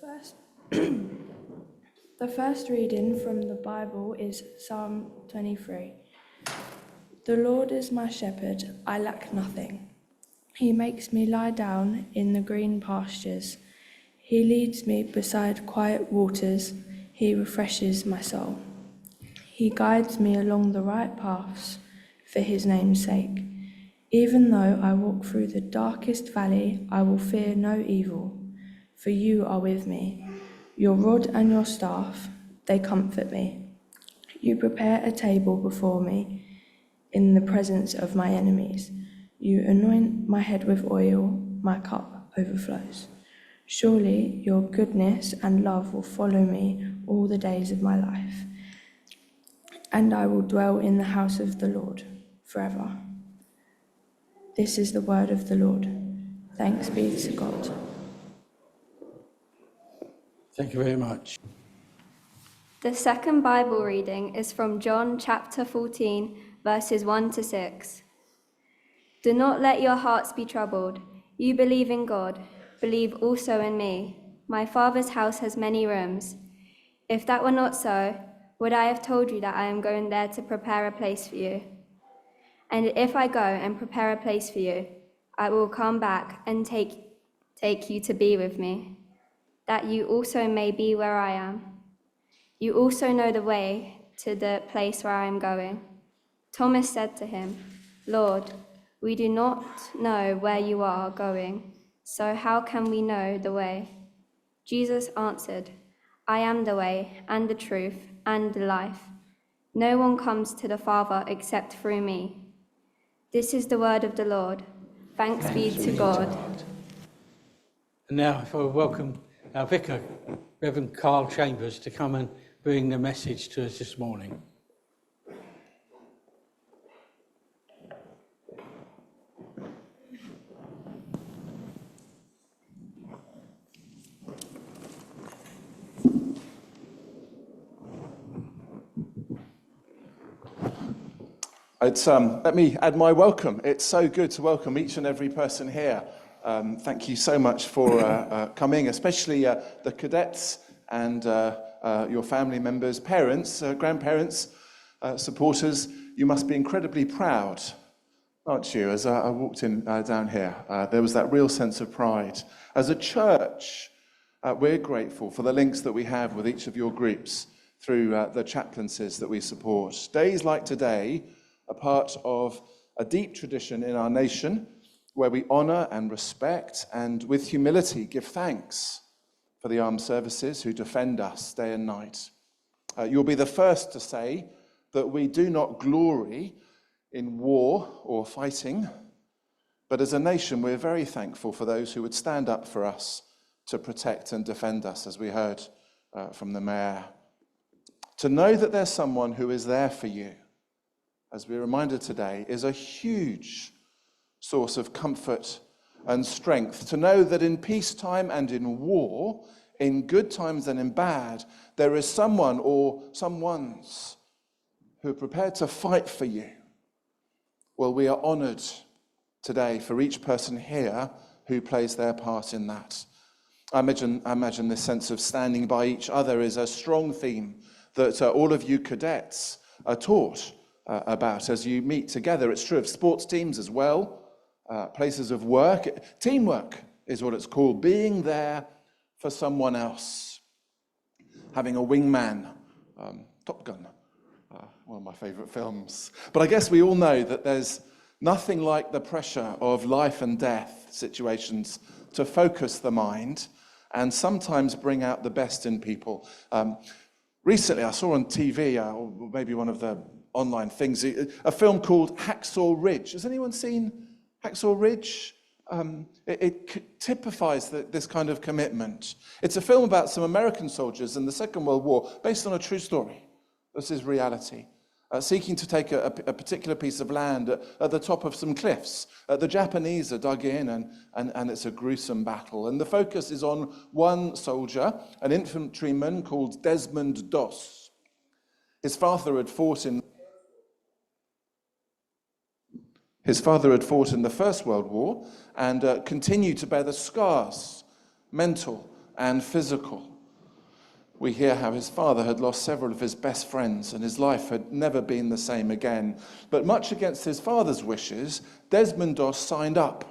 first, the first reading from the Bible is Psalm 23. The Lord is my shepherd, I lack nothing. He makes me lie down in the green pastures. He leads me beside quiet waters. He refreshes my soul. He guides me along the right paths for his name's sake. Even though I walk through the darkest valley, I will fear no evil, for you are with me. Your rod and your staff, they comfort me. You prepare a table before me in the presence of my enemies. You anoint my head with oil, my cup overflows. Surely your goodness and love will follow me all the days of my life, and I will dwell in the house of the Lord forever. This is the word of the Lord. Thanks be to God. Thank you very much. The second Bible reading is from John chapter 14, verses 1 to 6. Do not let your hearts be troubled. You believe in God, believe also in me. My Father's house has many rooms. If that were not so, would I have told you that I am going there to prepare a place for you? And if I go and prepare a place for you, I will come back and take you to be with me, that you also may be where I am. You also know the way to the place where I am going. Thomas said to him, Lord, we do not know where you are going, so how can we know the way? Jesus answered, I am the way and the truth and the life. No one comes to the Father except through me. This is the word of the Lord. Thanks be to God. And now, if I welcome our vicar, Reverend Carl Chambers, to come and bring the message to us this morning. Let me add my welcome. It's so good to welcome each and every person here. Thank you so much for coming, especially the cadets and your family members, parents, grandparents, supporters. You must be incredibly proud, aren't you? As I walked in down here, there was that real sense of pride. As a church, we're grateful for the links that we have with each of your groups through the chaplaincies that we support. Days like today are part of a deep tradition in our nation where we honour and respect and with humility give thanks for the armed services who defend us day and night. You'll be the first to say that we do not glory in war or fighting, but as a nation we're very thankful for those who would stand up for us to protect and defend us, as we heard from the Mayor. To know that there's someone who is there for you, as we're reminded today, is a huge source of comfort and strength. To know that in peacetime and in war, in good times and in bad, there is someone or someones who are prepared to fight for you. Well, we are honoured today for each person here who plays their part in that. I imagine this sense of standing by each other is a strong theme that all of you cadets are taught about as you meet together. It's true of sports teams as well, places of work. Teamwork is what it's called, being there for someone else. Having a wingman, Top Gun, one of my favourite films. But I guess we all know that there's nothing like the pressure of life and death situations to focus the mind and sometimes bring out the best in people. Recently I saw on TV, or maybe one of the online things, a film called Hacksaw Ridge. Has anyone seen Hacksaw Ridge? It typifies this kind of commitment. It's a film about some American soldiers in the Second World War, based on a true story. This is reality. Seeking to take a particular piece of land at the top of some cliffs. The Japanese are dug in, and it's a gruesome battle. And the focus is on one soldier, an infantryman called Desmond Doss. His father had fought in the First World War and continued to bear the scars, mental and physical. We hear how his father had lost several of his best friends and his life had never been the same again. But much against his father's wishes, Desmond Doss signed up.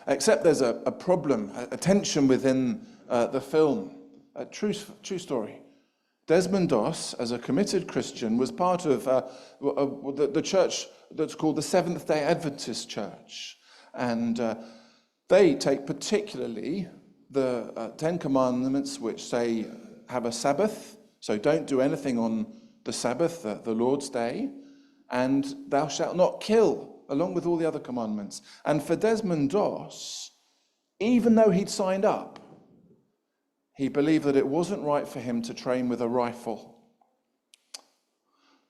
Except there's a problem, a tension within the film. A true story. Desmond Doss, as a committed Christian, was part of the church that's called the Seventh-day Adventist Church. And they take particularly the Ten Commandments, which say have a Sabbath, so don't do anything on the Sabbath, the Lord's Day, and thou shalt not kill, along with all the other commandments. And for Desmond Doss, even though he'd signed up, he believed that it wasn't right for him to train with a rifle.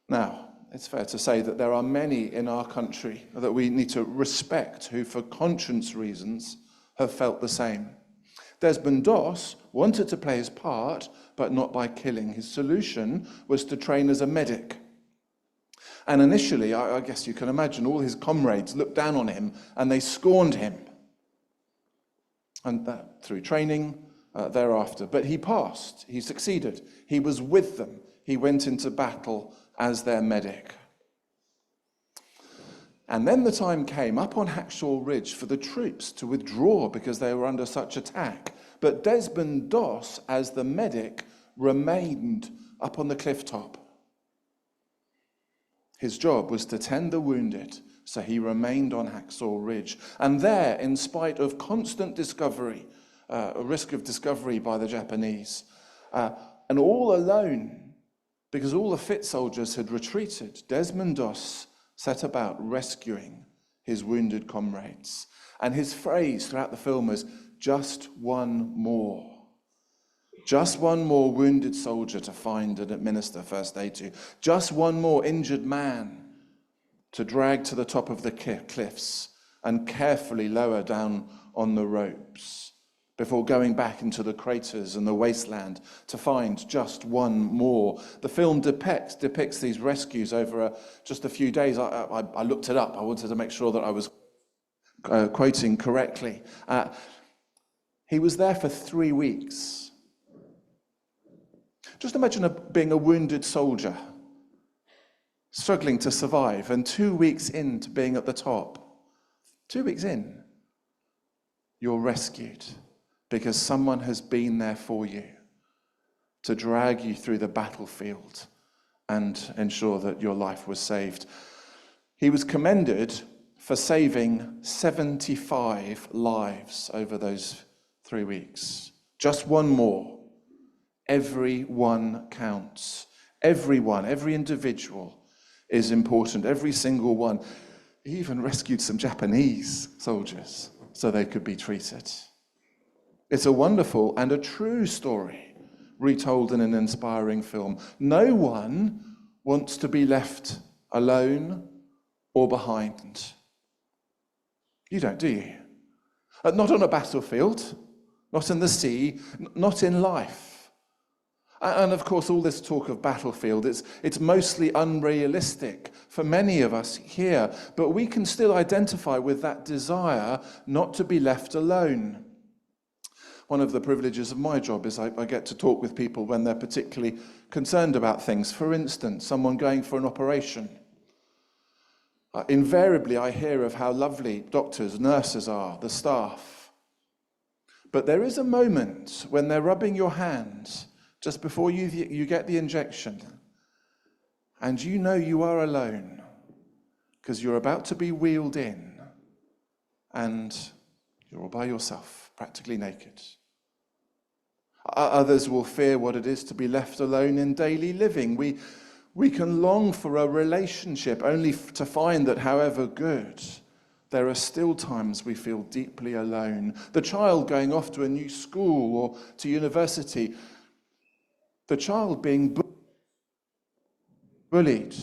Now, it's fair to say that there are many in our country that we need to respect who, for conscience reasons, have felt the same. Desmond Doss wanted to play his part, but not by killing. His solution was to train as a medic. And initially, I guess you can imagine, all his comrades looked down on him and they scorned him. And that through training thereafter. But he passed, he succeeded. He was with them. He went into battle as their medic. And then the time came up on Hacksaw Ridge for the troops to withdraw because they were under such attack. But Desmond Doss, as the medic, remained up on the cliff top. His job was to tend the wounded, so he remained on Hacksaw Ridge. And there, in spite of constant discovery, a risk of discovery by the Japanese, and all alone, because all the fit soldiers had retreated, Desmond Doss set about rescuing his wounded comrades. And his phrase throughout the film was, just one more. Just one more wounded soldier to find and administer first aid to. Just one more injured man to drag to the top of the cliffs and carefully lower down on the ropes before going back into the craters and the wasteland to find just one more. The film depicts these rescues over just a few days. I looked it up. I wanted to make sure that I was quoting correctly. He was there for 3 weeks. Just imagine being a wounded soldier, struggling to survive, and 2 weeks into being at the top. 2 weeks in, you're rescued because someone has been there for you to drag you through the battlefield and ensure that your life was saved. He was commended for saving 75 lives over those 3 weeks. Just one more. Every one counts. Everyone, every individual is important. Every single one. He even rescued some Japanese soldiers so they could be treated. It's a wonderful and a true story retold in an inspiring film. No one wants to be left alone or behind. You don't, do you? Not on a battlefield, not in the sea, not in life. And of course, all this talk of battlefield, it's mostly unrealistic for many of us here, but we can still identify with that desire not to be left alone. One of the privileges of my job is I get to talk with people when they're particularly concerned about things. For instance, someone going for an operation. Invariably, I hear of how lovely doctors, nurses are, the staff. But there is a moment when they're rubbing your hands just before you get the injection, and you know you are alone because you're about to be wheeled in and you're all by yourself, practically naked. Others will fear what it is to be left alone in daily living. We can long for a relationship only to find that however good, there are still times we feel deeply alone. The child going off to a new school or to university, the child being bullied,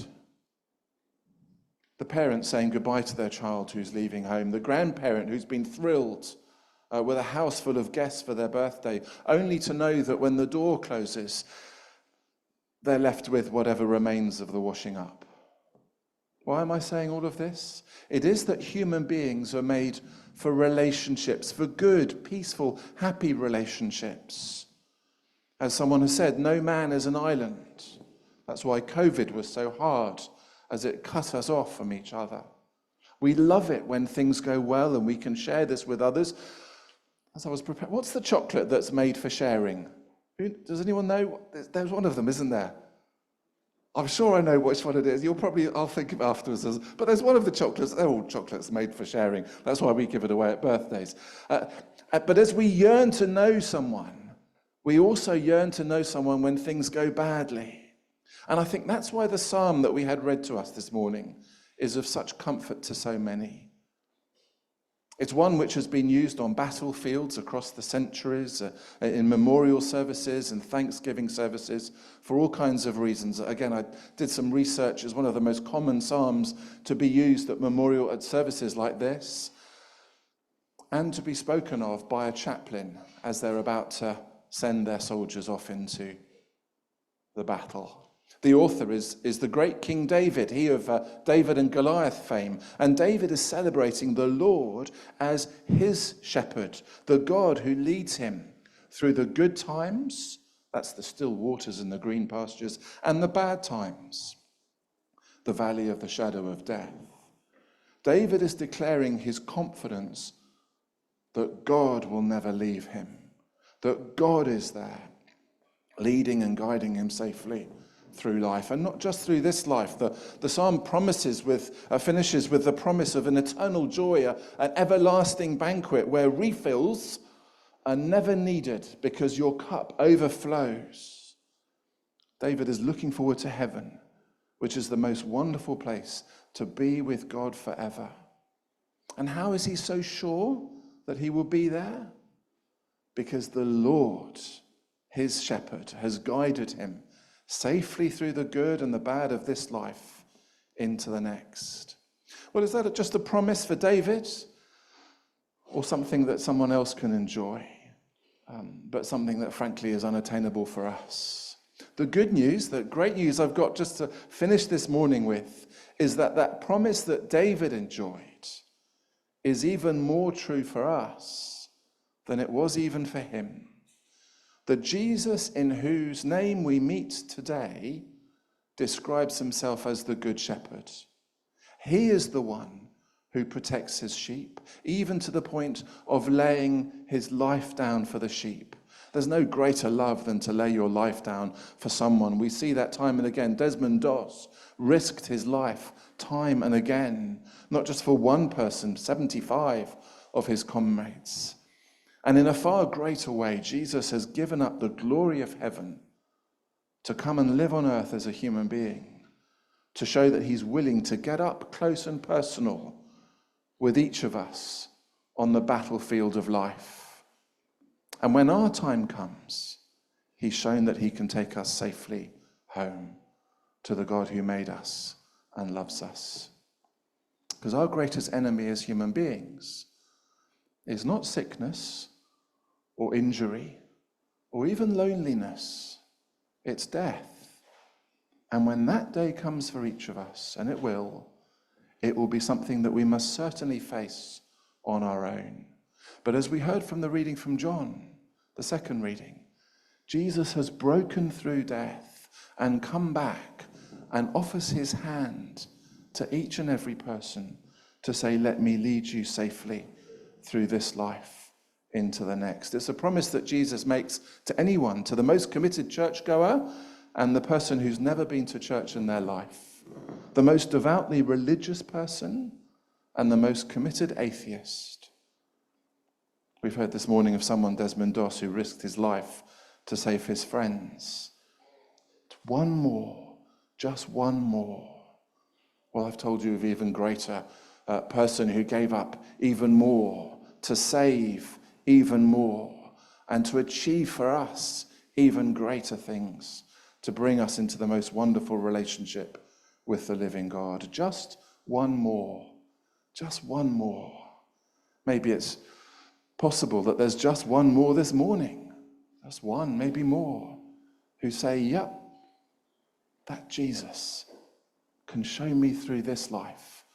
the parent saying goodbye to their child who's leaving home, the grandparent who's been thrilled with a house full of guests for their birthday, only to know that when the door closes, they're left with whatever remains of the washing up. Why am I saying all of this? It is that human beings are made for relationships, for good, peaceful, happy relationships. As someone has said, no man is an island. That's why COVID was so hard, as it cut us off from each other. We love it when things go well and we can share this with others. As I was prepared, what's the chocolate that's made for sharing? Does anyone know? There's one of them, isn't there? I'm sure I know which one it is. I'll think of it afterwards. But there's one of the chocolates. They're all chocolates made for sharing. That's why we give it away at birthdays. But as we yearn to know someone, we also yearn to know someone when things go badly. And I think that's why the psalm that we had read to us this morning is of such comfort to so many. It's one which has been used on battlefields across the centuries, in memorial services and Thanksgiving services, for all kinds of reasons. Again, I did some research. It's one of the most common psalms to be used at services like this, and to be spoken of by a chaplain as they're about to send their soldiers off into the battle. The author is the great King David, he of David and Goliath fame. And David is celebrating the Lord as his shepherd, the God who leads him through the good times, that's the still waters and the green pastures, and the bad times, the valley of the shadow of death. David is declaring his confidence that God will never leave him, that God is there, leading and guiding him safely through life, and not just through this life. The psalm finishes with the promise of an eternal joy, an everlasting banquet where refills are never needed because your cup overflows. David is looking forward to heaven, which is the most wonderful place to be with God forever. And how is he so sure that he will be there? Because the Lord, his shepherd, has guided him safely through the good and the bad of this life into the next. Well, is that just a promise for David, or something that someone else can enjoy, but something that frankly is unattainable for us? The good news, the great news I've got just to finish this morning with, is that promise that David enjoyed is even more true for us than it was even for him. That Jesus, in whose name we meet today, describes himself as the Good Shepherd. He is the one who protects his sheep, even to the point of laying his life down for the sheep. There's no greater love than to lay your life down for someone. We see that time and again. Desmond Doss risked his life time and again, not just for one person, 75 of his comrades. And in a far greater way, Jesus has given up the glory of heaven to come and live on earth as a human being, to show that he's willing to get up close and personal with each of us on the battlefield of life. And when our time comes, he's shown that he can take us safely home to the God who made us and loves us. Because our greatest enemy as human beings is not sickness or injury or even loneliness. It's death. And when that day comes for each of us, and it will be something that we must certainly face on our own. But as we heard from the reading from John, the second reading, Jesus has broken through death and come back and offers his hand to each and every person to say, let me lead you safely through this life into the next. It's a promise that Jesus makes to anyone, to the most committed churchgoer and the person who's never been to church in their life, the most devoutly religious person and the most committed atheist. We've heard this morning of someone, Desmond Doss, who risked his life to save his friends. One more, just one more. Well, I've told you of even greater person who gave up even more to save even more, and to achieve for us even greater things, to bring us into the most wonderful relationship with the living God. Just one more, just one more. Maybe it's possible that there's just one more this morning, just one, maybe more, who say, yep, that Jesus, can show me through this life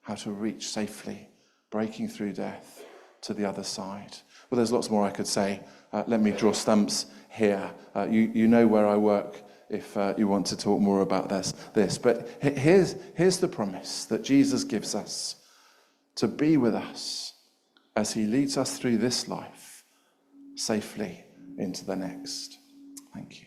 how to reach safely, breaking through death to the other side. Well, there's lots more I could say. Let me draw stumps here. You know where I work if you want to talk more about this. But here's the promise that Jesus gives us to be with us as he leads us through this life safely into the next. Thank you.